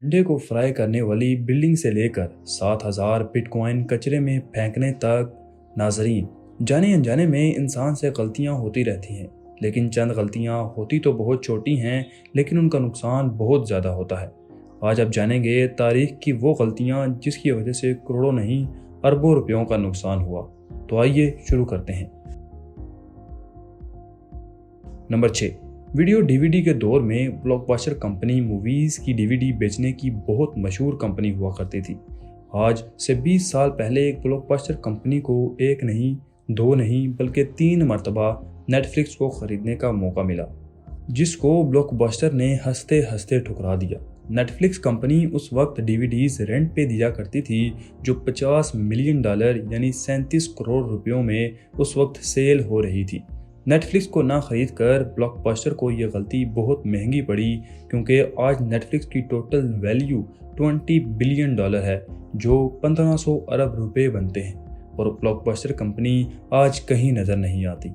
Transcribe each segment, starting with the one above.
अंडे को फ्राई करने वाली बिल्डिंग से लेकर 7,000 बिटकॉइन कचरे में फेंकने तक, नाजरीन, जाने अनजाने में इंसान से गलतियां होती रहती हैं। लेकिन चंद गलतियां होती तो बहुत छोटी हैं, लेकिन उनका नुकसान बहुत ज़्यादा होता है। आज आप जानेंगे तारीख की वो गलतियां जिसकी वजह से करोड़ों नहीं अरबों रुपयों का नुकसान हुआ। तो आइए शुरू करते हैं। नंबर 6। वीडियो डीवीडी के दौर में ब्लॉकबस्टर कंपनी मूवीज़ की डीवीडी बेचने की बहुत मशहूर कंपनी हुआ करती थी। आज से 20 साल पहले एक ब्लॉकबस्टर कंपनी को एक नहीं, दो नहीं, बल्कि 3 मरतबा नेटफ्लिक्स को ख़रीदने का मौका मिला, जिसको ब्लॉकबस्टर ने हंसते हंसते ठुकरा दिया। नेटफ्लिक्स कंपनी उस वक्त डीवीडीज रेंट पे दिया करती थी, जो $50 मिलियन यानी 37 करोड़ रुपयों में उस वक्त सेल हो रही थी। नेटफ्लिक्स को ना खरीद कर ब्लॉकबस्टर को ये गलती बहुत महंगी पड़ी, क्योंकि आज नेटफ्लिक्स की टोटल वैल्यू $20 बिलियन है, जो 1500 अरब रुपए बनते हैं, और ब्लॉकबस्टर कंपनी आज कहीं नज़र नहीं आती।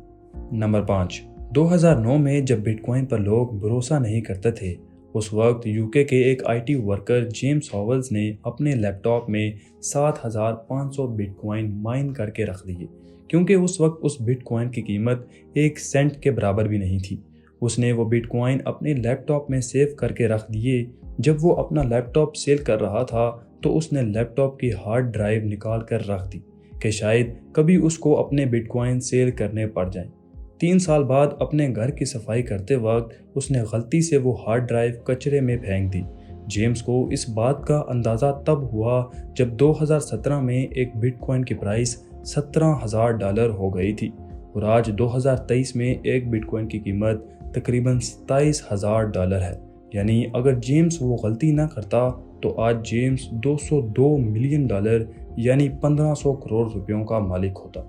नंबर 5। 2009 में जब बिटकॉइन पर लोग भरोसा नहीं करते थे, उस वक्त यूके के एक आईटी वर्कर जेम्स हॉवेल्स ने अपने लैपटॉप में 7,500 बिटकॉइन माइन करके रख दिए, क्योंकि उस वक्त उस बिटकॉइन की कीमत 1 सेंट के बराबर भी नहीं थी। उसने वो बिटकॉइन अपने लैपटॉप में सेव करके रख दिए। जब वो अपना लैपटॉप सेल कर रहा था तो उसने लैपटॉप की हार्ड ड्राइव निकाल कर रख दी कि शायद कभी उसको अपने बिटकॉइन सेल करने पड़ जाएं। 3 साल बाद अपने घर की सफाई करते वक्त उसने गलती से वो हार्ड ड्राइव कचरे में फेंक दी। जेम्स को इस बात का अंदाज़ा तब हुआ जब 2017 में एक बिटकॉइन की प्राइस $17,000 हो गई थी, और आज 2023 में एक बिटकॉइन की कीमत तकरीबन $27,000 है। यानी अगर जेम्स वो गलती ना करता तो आज जेम्स $202 मिलियन यानी 1500 करोड़ रुपयों का मालिक होता।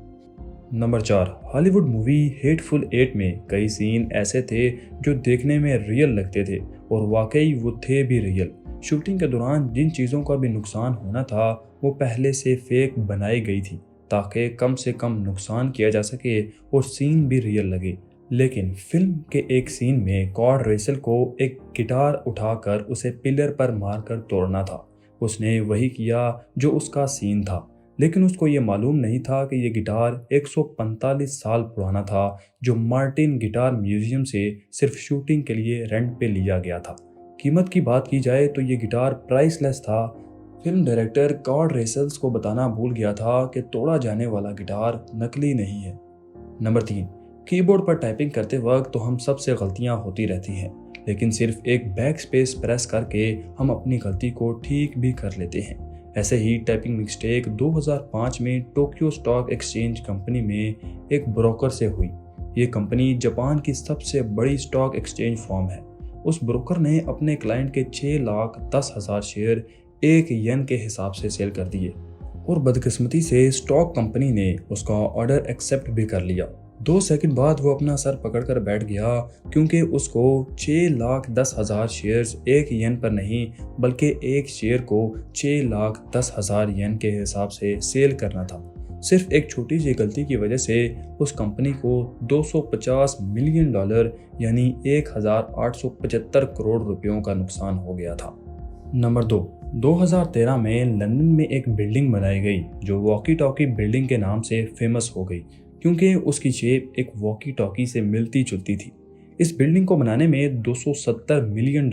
नंबर 4। हॉलीवुड मूवी हेटफुल 8 में कई सीन ऐसे थे जो देखने में रियल लगते थे, और वाकई वो थे भी रियल। शूटिंग के दौरान जिन चीज़ों का भी नुकसान होना था वो पहले से फेक बनाई गई थी, ताकि कम से कम नुकसान किया जा सके और सीन भी रियल लगे। लेकिन फिल्म के एक सीन में कॉर्ड रेसल को एक गिटार उठाकर उसे पिलर पर मारकर तोड़ना था। उसने वही किया जो उसका सीन था, लेकिन उसको ये मालूम नहीं था कि ये गिटार 145 साल पुराना था, जो मार्टिन गिटार म्यूजियम से सिर्फ शूटिंग के लिए रेंट पे लिया गया था। कीमत की बात की जाए तो ये गिटार प्राइसलेस था। फिल्म डायरेक्टर कॉर्ड रेसल्स को बताना भूल गया था कि तोड़ा जाने वाला गिटार नकली नहीं है। नंबर 3। कीबोर्ड पर टाइपिंग करते वक्त तो हम सबसे गलतियां होती रहती हैं, लेकिन सिर्फ एक बैक स्पेस प्रेस करके हम अपनी गलती को ठीक भी कर लेते हैं। ऐसे ही टाइपिंग मिस्टेक 2005 में टोक्यो स्टॉक एक्सचेंज कंपनी में एक ब्रोकर से हुई। ये कंपनी जापान की सबसे बड़ी स्टॉक एक्सचेंज फर्म है। उस ब्रोकर ने अपने क्लाइंट के 6,10,000 शेयर 1 येन के हिसाब से सेल कर दिए, और बदकिस्मती से स्टॉक कंपनी ने उसका ऑर्डर एक्सेप्ट भी कर लिया। 2 सेकंड बाद वो अपना सर पकड़कर बैठ गया, क्योंकि उसको 6,10,000 शेयर्स 1 येन पर नहीं, बल्कि एक शेयर को 6,10,000 येन के हिसाब से सेल करना था। सिर्फ एक छोटी सी गलती की वजह से उस कंपनी को $250 मिलियन यानी 1,875 करोड़ रुपयों का नुकसान हो गया था। नंबर 2। 2013 में लंदन में एक बिल्डिंग बनाई गई जो वॉकी टॉकी बिल्डिंग के नाम से फेमस हो गई, क्योंकि उसकी शेप एक वॉकी टॉकी से मिलती जुलती थी। इस बिल्डिंग को बनाने में $270 मिलियन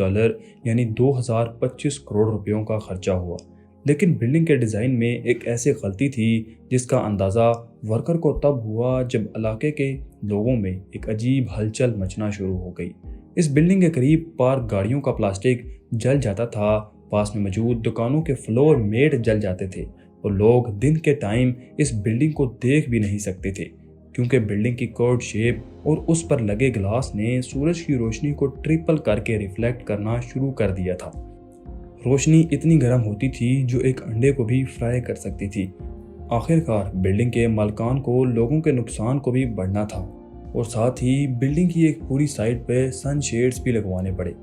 यानी 2025 करोड़ रुपयों का खर्चा हुआ। लेकिन बिल्डिंग के डिज़ाइन में एक ऐसी गलती थी जिसका अंदाज़ा वर्कर को तब हुआ जब इलाके के लोगों में एक अजीब हलचल मचना शुरू हो गई। इस बिल्डिंग के करीब पार्क गाड़ियों का प्लास्टिक जल जाता था, पास में मौजूद दुकानों के फ्लोर मेट जल जाते थे, और लोग दिन के टाइम इस बिल्डिंग को देख भी नहीं सकते थे, क्योंकि बिल्डिंग की कर्व शेप और उस पर लगे ग्लास ने सूरज की रोशनी को ट्रिपल करके रिफ्लेक्ट करना शुरू कर दिया था। रोशनी इतनी गर्म होती थी जो एक अंडे को भी फ्राई कर सकती थी। आखिरकार बिल्डिंग के मालिकान को लोगों के नुकसान को भी बढ़ना था, और साथ ही बिल्डिंग की एक पूरी साइड पे सन शेड्स भी लगवाने पड़े।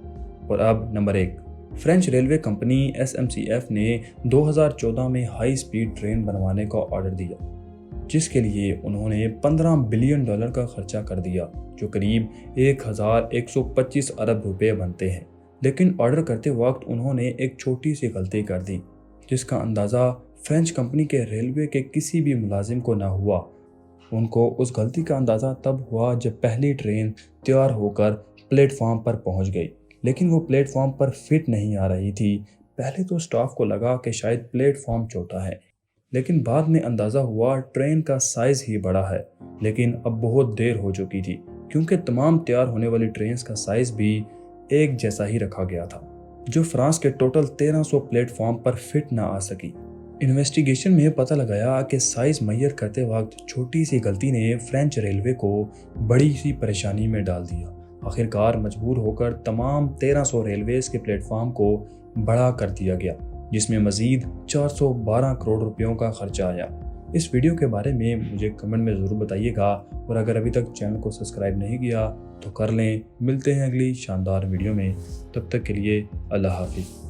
और अब number 1। French railway company SNCF ने 2014 में हाई स्पीड ट्रेन बनवाने का ऑर्डर दिया, जिसके लिए उन्होंने $15 बिलियन का खर्चा कर दिया, जो करीब 1,125 अरब रुपए बनते हैं। لیکن آرڈر کرتے وقت انہوں نے ایک چھوٹی سی غلطی کر دی جس کا اندازہ فرینچ کمپنی کے ریلوے کے کسی بھی ملازم کو نہ ہوا۔ ان کو اس غلطی کا اندازہ تب ہوا جب پہلی ٹرین تیار ہو کر پلیٹ فارم پر پہنچ گئی، لیکن وہ پلیٹ فارم پر فٹ نہیں آ رہی تھی۔ پہلے تو اسٹاف کو لگا کہ شاید پلیٹ فارم چھوٹا ہے، لیکن بعد میں اندازہ ہوا ٹرین کا سائز ہی بڑا ہے۔ لیکن اب بہت دیر ہو چکی تھی کیونکہ تمام تیار ہونے والی ٹرینز کا سائز بھی ایک جیسا ہی رکھا گیا تھا، جو فرانس کے ٹوٹل 1300 پلیٹ فارم پر فٹ نہ آ سکی۔ انویسٹیگیشن میں پتہ لگایا کہ سائز معیار کرتے وقت چھوٹی سی غلطی نے فرینچ ریلوے کو بڑی سی پریشانی میں ڈال دیا۔ آخرکار مجبور ہو کر تمام 1300 ریلویز کے پلیٹ فارم کو بڑا کر دیا گیا، جس میں مزید 412 کروڑ روپیوں کا خرچہ آیا۔ اس ویڈیو کے بارے میں مجھے کمنٹ میں ضرور بتائیے گا، اور اگر ابھی تک چینل کو سبسکرائب نہیں کیا تو کر لیں۔ ملتے ہیں اگلی شاندار ویڈیو میں، تب تک کے لیے اللہ حافظ۔